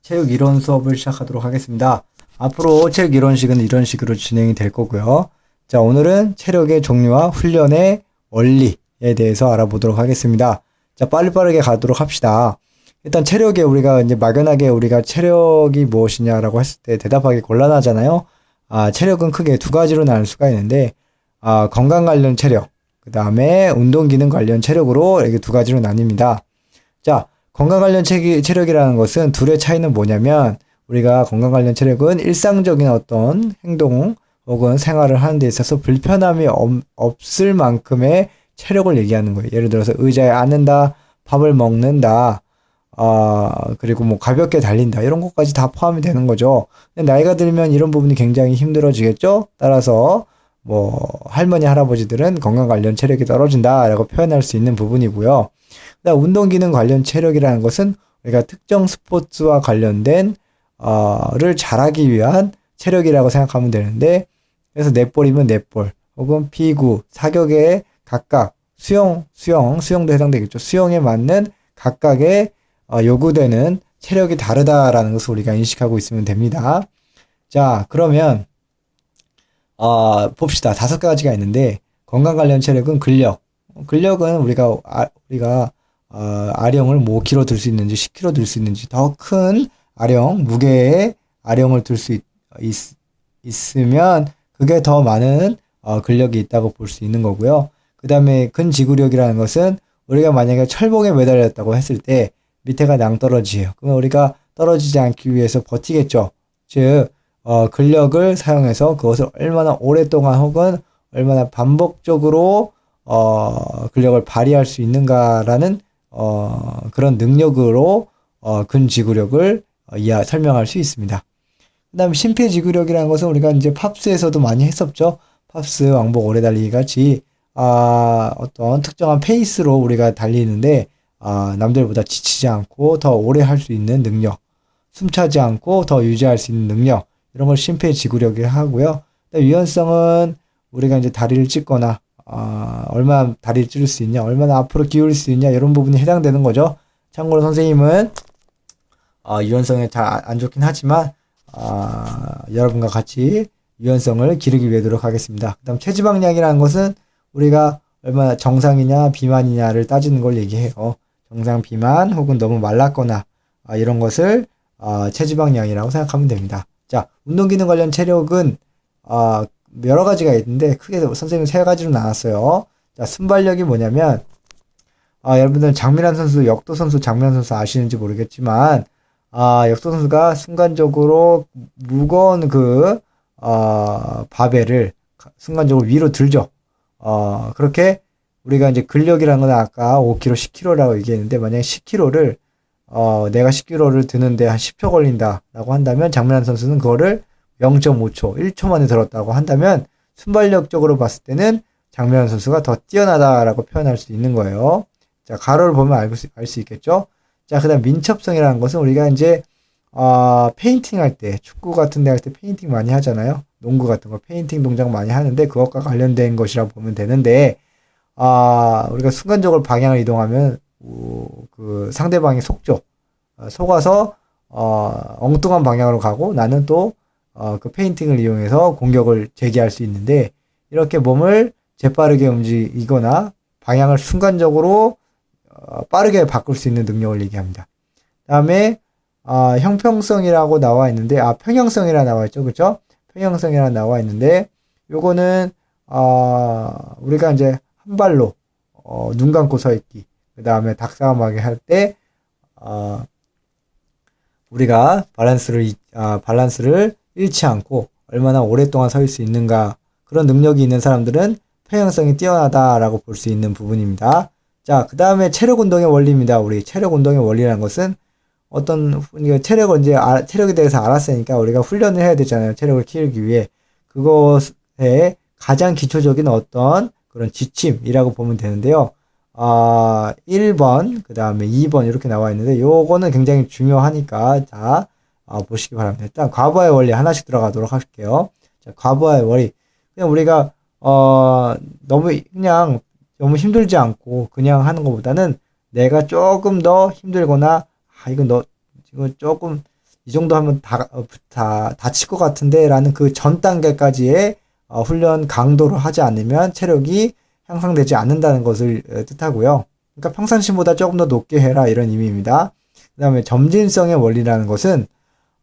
체육 이론 수업을 시작하도록 하겠습니다. 앞으로 체육 이론식은 이런 식으로 진행이 될 거고요. 자, 오늘은 체력의 종류와 훈련의 원리에 대해서 알아보도록 하겠습니다. 자, 빨리빠르게 가도록 합시다. 일단 체력에 우리가 이제 막연하게 우리가 체력이 무엇이냐라고 했을 때 대답하기 곤란하잖아요. 체력은 크게 두 가지로 나눌 수가 있는데, 건강 관련 체력, 그 다음에 운동 기능 관련 체력으로 이렇게 두 가지로 나뉩니다. 자, 건강 관련 체력이라는 것은 둘의 차이는 뭐냐면 우리가 건강 관련 체력은 일상적인 어떤 행동 혹은 생활을 하는 데 있어서 불편함이 없을 만큼의 체력을 얘기하는 거예요. 예를 들어서 의자에 앉는다, 밥을 먹는다, 그리고 뭐 가볍게 달린다 이런 것까지 다 포함이 되는 거죠. 근데 나이가 들면 이런 부분이 굉장히 힘들어지겠죠. 따라서 뭐 할머니 할아버지들은 건강 관련 체력이 떨어진다라고 표현할 수 있는 부분이고요. 그다음 운동 기능 관련 체력이라는 것은 우리가 특정 스포츠와 관련된 를 잘하기 위한 체력이라고 생각하면 되는데, 그래서 넷볼이면 넷볼 혹은 피구, 사격에 각각 수영도 해당되겠죠. 수영에 맞는 각각의 요구되는 체력이 다르다라는 것을 우리가 인식하고 있으면 됩니다. 자, 그러면 봅시다. 다섯 가지가 있는데 건강 관련 체력은 근력은 우리가 아령을 뭐 5kg 들 수 있는지 10kg 들 수 있는지 더 큰 아령, 무게의 아령을 들 수 있으면 그게 더 많은 근력이 있다고 볼 수 있는 거고요. 그 다음에 근지구력이라는 것은 우리가 만약에 철봉에 매달렸다고 했을 때 밑에가 낭떠러지예요. 그러면 우리가 떨어지지 않기 위해서 버티겠죠. 즉 근력을 사용해서 그것을 얼마나 오랫동안 혹은 얼마나 반복적으로 근력을 발휘할 수 있는가라는 그런 능력으로 근지구력을 설명할 수 있습니다. 그 다음에 심폐지구력이라는 것은 우리가 이제 팝스에서도 많이 했었죠. 팝스, 왕복 오래 달리기 같이 어떤 특정한 페이스로 우리가 달리는데 남들보다 지치지 않고 더 오래 할 수 있는 능력, 숨차지 않고 더 유지할 수 있는 능력, 이런 걸 심폐지구력이 하고요. 유연성은 우리가 이제 다리를 찢거나 얼마나 다리를 찢을 수 있냐, 얼마나 앞으로 기울일 수 있냐, 이런 부분이 해당되는 거죠. 참고로 선생님은 유연성에 잘 안 좋긴 하지만 여러분과 같이 유연성을 기르기 위해 노력하겠습니다. 그 다음 체지방량이라는 것은 우리가 얼마나 정상이냐 비만이냐를 따지는 걸 얘기해요. 정상 비만 혹은 너무 말랐거나 이런 것을 체지방량이라고 생각하면 됩니다. 자, 운동기능 관련 체력은 여러 가지가 있는데 크게 선생님 세 가지로 나눴어요. 자, 순발력이 뭐냐면 여러분들 장민환 선수, 역도 선수 장민환 선수 아시는지 모르겠지만 역도 선수가 순간적으로 무거운 바벨을 순간적으로 위로 들죠. 그렇게 우리가 이제 근력이라는 건 아까 5kg, 10kg라고 얘기했는데 만약에 10kg를 내가 10kg를 드는데 한 10초 걸린다라고 한다면 장민환 선수는 그거를 0.5초, 1초 만에 들었다고 한다면 순발력적으로 봤을 때는 장민환 선수가 더 뛰어나다라고 표현할 수 있는 거예요. 자, 가로를 보면 알 수 있겠죠? 자, 그 다음 민첩성이라는 것은 우리가 이제 페인팅 할 때, 축구 같은 데 할 때 페인팅 많이 하잖아요. 농구 같은 거 페인팅 동작 많이 하는데 그것과 관련된 것이라고 보면 되는데 우리가 순간적으로 방향을 이동하면 그 상대방이 속죠. 속아서 엉뚱한 방향으로 가고 나는 또 그 페인팅을 이용해서 공격을 제기할 수 있는데, 이렇게 몸을 재빠르게 움직이거나 방향을 순간적으로 빠르게 바꿀 수 있는 능력을 얘기합니다. 다음에 형평성이라고 나와 있는데 평형성이라 나와 있죠, 그렇죠? 평형성이라 나와 있는데 요거는 우리가 이제 한 발로 눈 감고 서 있기, 그 다음에 닭싸움하게 할 때 우리가 밸런스를 잃지 않고 얼마나 오랫동안 서 있을 수 있는가, 그런 능력이 있는 사람들은 평형성이 뛰어나다라고 볼 수 있는 부분입니다. 자, 그 다음에 체력 운동의 원리입니다. 우리 체력 운동의 원리라는 것은 체력에 대해서 알았으니까 우리가 훈련을 해야 되잖아요. 체력을 키우기 위해. 그것에 가장 기초적인 어떤 그런 지침이라고 보면 되는데요. 1번, 그 다음에 2번 이렇게 나와 있는데 요거는 굉장히 중요하니까 보시기 바랍니다. 일단 과부하의 원리 하나씩 들어가도록 할게요. 자, 과부하의 원리. 그냥 우리가 너무 힘들지 않고 그냥 하는 것보다는 내가 조금 더 힘들거나 이건 조금 이 정도 하면 다 다칠 것 같은데 라는 그 전 단계까지의 훈련 강도를 하지 않으면 체력이 향상되지 않는다는 것을 뜻하고요. 그러니까 평상시보다 조금 더 높게 해라 이런 의미입니다. 그 다음에 점진성의 원리라는 것은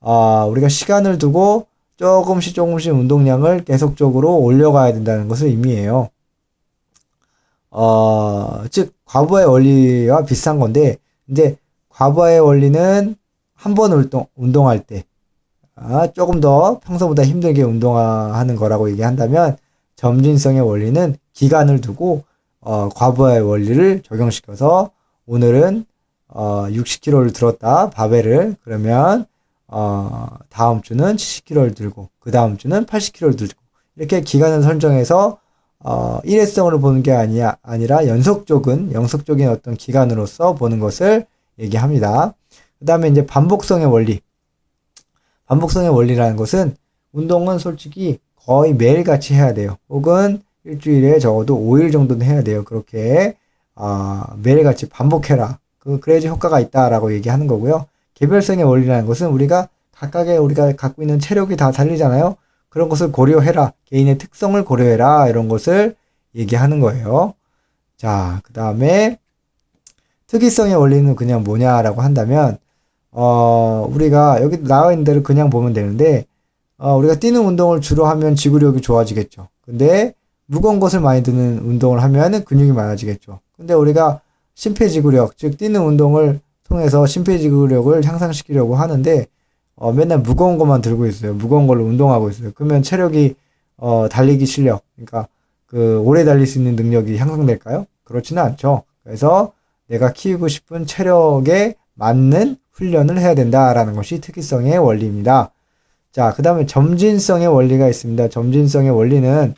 우리가 시간을 두고 조금씩 운동량을 계속적으로 올려가야 된다는 것을 의미해요. 즉 과부하의 원리와 비슷한 건데, 이제 과부하의 원리는 한 번 운동할 때 조금 더 평소보다 힘들게 운동하는 거라고 얘기한다면, 점진성의 원리는 기간을 두고 과부하의 원리를 적용시켜서 오늘은 60kg를 들었다, 바벨을. 그러면 다음 주는 70kg를 들고 그 다음 주는 80kg를 들고, 이렇게 기간을 설정해서 일회성으로 보는 게 아니라 영속적인 어떤 기간으로서 보는 것을 얘기합니다. 그 다음에 이제 반복성의 원리. 반복성의 원리라는 것은 운동은 솔직히 거의 매일같이 해야 돼요. 혹은 일주일에 적어도 5일 정도는 해야 돼요. 그렇게 매일같이 반복해라. 그래야지 효과가 있다라고 얘기하는 거고요. 개별성의 원리라는 것은 우리가 갖고 있는 체력이 다 다르잖아요. 그런 것을 고려해라. 개인의 특성을 고려해라. 이런 것을 얘기하는 거예요. 자, 그 다음에 특이성의 원리는 그냥 뭐냐라고 한다면, 우리가 여기 나와 있는 대로 그냥 보면 되는데, 우리가 뛰는 운동을 주로 하면 지구력이 좋아지겠죠. 근데 무거운 것을 많이 드는 운동을 하면 근육이 많아지겠죠. 근데 우리가 심폐지구력, 즉 뛰는 운동을 통해서 심폐지구력을 향상시키려고 하는데 맨날 무거운 것만 들고 있어요. 무거운 걸로 운동하고 있어요. 그러면 체력이 달리기 실력, 그러니까 그 오래 달릴 수 있는 능력이 향상될까요? 그렇지는 않죠. 그래서 내가 키우고 싶은 체력에 맞는 훈련을 해야 된다라는 것이 특이성의 원리입니다. 자, 그 다음에 점진성의 원리가 있습니다. 점진성의 원리는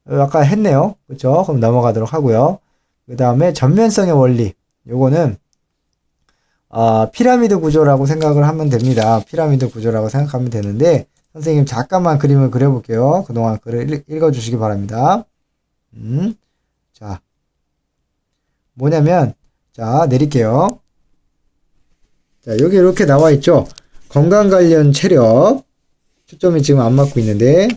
아까 했네요. 그렇죠? 그럼 넘어가도록 하고요. 그 다음에 전면성의 원리. 요거는 피라미드 구조라고 생각을 하면 됩니다. 피라미드 구조라고 생각하면 되는데, 선생님 잠깐만 그림을 그려볼게요. 그동안 글을 읽어주시기 바랍니다. 자, 뭐냐면, 자, 내릴게요. 자, 여기 이렇게 나와 있죠. 건강 관련 체력. 초점이 지금 안 맞고 있는데,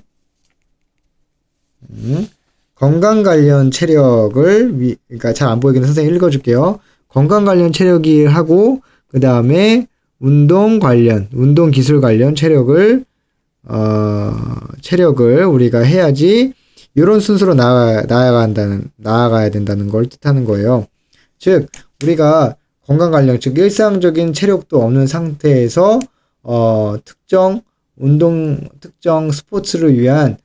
건강 관련 체력을, 그러니까 잘 안 보이겠는데 선생님 읽어줄게요. 건강 관련 체력이 하고, 그 다음에 운동 기술 관련 체력을 우리가 해야지, 이런 순서로 나아가야 된다는 걸 뜻하는 거예요. 즉, 우리가 건강 관련, 즉, 일상적인 체력도 없는 상태에서, 특정 스포츠를 위한,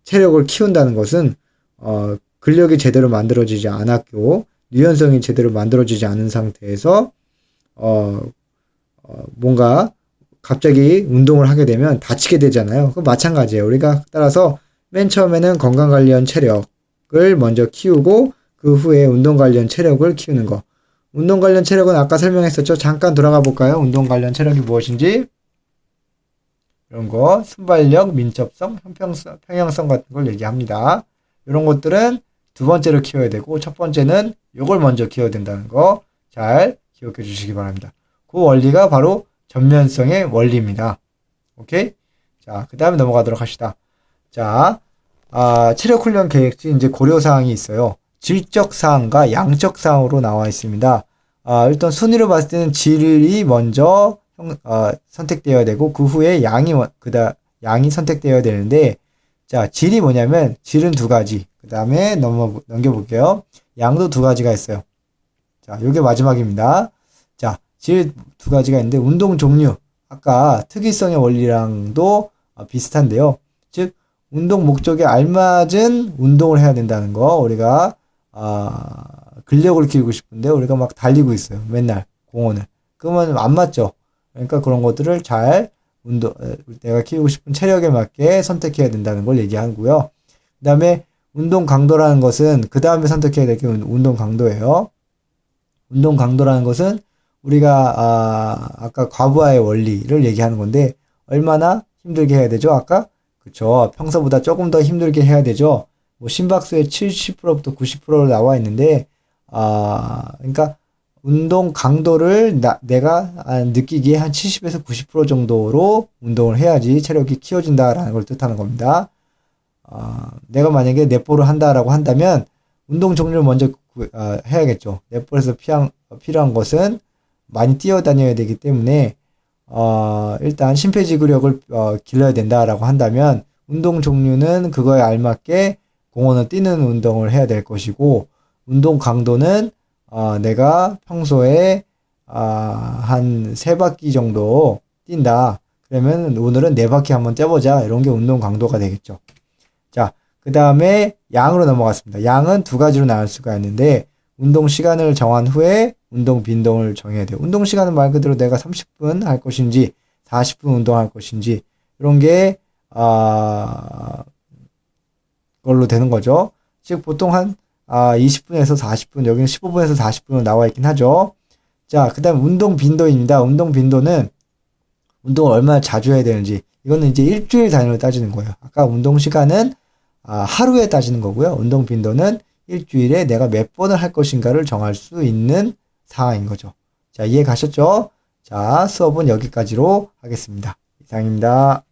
체력을 키운다는 것은, 근력이 제대로 만들어지지 않았고, 유연성이 제대로 만들어지지 않은 상태에서, 뭔가 갑자기 운동을 하게 되면 다치게 되잖아요. 그 마찬가지예요. 우리가 따라서 맨 처음에는 건강 관련 체력을 먼저 키우고, 그 후에 운동 관련 체력을 키우는 거. 운동 관련 체력은 아까 설명했었죠. 잠깐 돌아가 볼까요? 운동 관련 체력이 무엇인지. 이런 거, 순발력, 민첩성, 평형성 같은 걸 얘기합니다. 이런 것들은 두 번째로 키워야 되고, 첫 번째는 이걸 먼저 키워야 된다는 거 잘 기억해 주시기 바랍니다. 그 원리가 바로 전면성의 원리입니다. 오케이? 자, 그 다음에 넘어가도록 합시다. 자, 체력 훈련 계획지 이제 고려사항이 있어요. 질적 사항과 양적 사항으로 나와 있습니다. 일단 순위로 봤을 때는 질이 먼저 선택되어야 되고, 그 후에 양이 선택되어야 되는데, 자, 질이 뭐냐면, 질은 두 가지. 그 다음에 넘겨볼게요. 양도 두 가지가 있어요. 자, 요게 마지막입니다. 자, 질 두 가지가 있는데, 운동 종류. 아까 특이성의 원리랑도 비슷한데요. 즉, 운동 목적에 알맞은 운동을 해야 된다는 거. 우리가, 근력을 키우고 싶은데, 우리가 막 달리고 있어요. 맨날, 공원을. 그러면 안 맞죠? 그러니까 그런 것들을 잘 내가 키우고 싶은 체력에 맞게 선택해야 된다는 걸 얘기하고요. 그 다음에 운동 강도라는 것은 그 다음에 선택해야 될 게 운동 강도예요. 운동 강도라는 것은 우리가 아까 과부하의 원리를 얘기하는 건데, 얼마나 힘들게 해야 되죠? 아까 그쵸? 평소보다 조금 더 힘들게 해야 되죠. 뭐 심박수의 70%부터 90%로 나와 있는데, 그러니까 운동 강도를 내가 느끼기에 한 70에서 90% 정도로 운동을 해야지 체력이 키워진다라는 걸 뜻하는 겁니다. 내가 만약에 넷볼을 한다라고 한다면 운동 종류를 먼저 해야겠죠. 넷볼에서 필요한 것은 많이 뛰어다녀야 되기 때문에 일단 심폐지구력을 길러야 된다라고 한다면 운동 종류는 그거에 알맞게 공원을 뛰는 운동을 해야 될 것이고, 운동 강도는 내가 평소에 한 3바퀴 정도 뛴다. 그러면 오늘은 4바퀴 한번 뛰어보자. 이런 게 운동 강도가 되겠죠. 자, 그 다음에 양으로 넘어갔습니다. 양은 2가지로 나눌 수가 있는데, 운동 시간을 정한 후에 운동 빈도를 정해야 돼요. 운동 시간은 말 그대로 내가 30분 할 것인지 40분 운동할 것인지 이런 게 걸로 되는 거죠. 즉 보통 한 20분에서 40분, 여기는 15분에서 40분으로 나와 있긴 하죠. 자, 그 다음 운동 빈도입니다. 운동 빈도는 운동을 얼마나 자주 해야 되는지, 이거는 이제 일주일 단위로 따지는 거예요. 아까 운동 시간은 하루에 따지는 거고요. 운동 빈도는 일주일에 내가 몇 번을 할 것인가를 정할 수 있는 사항인 거죠. 자, 이해 가셨죠? 자, 수업은 여기까지로 하겠습니다. 이상입니다.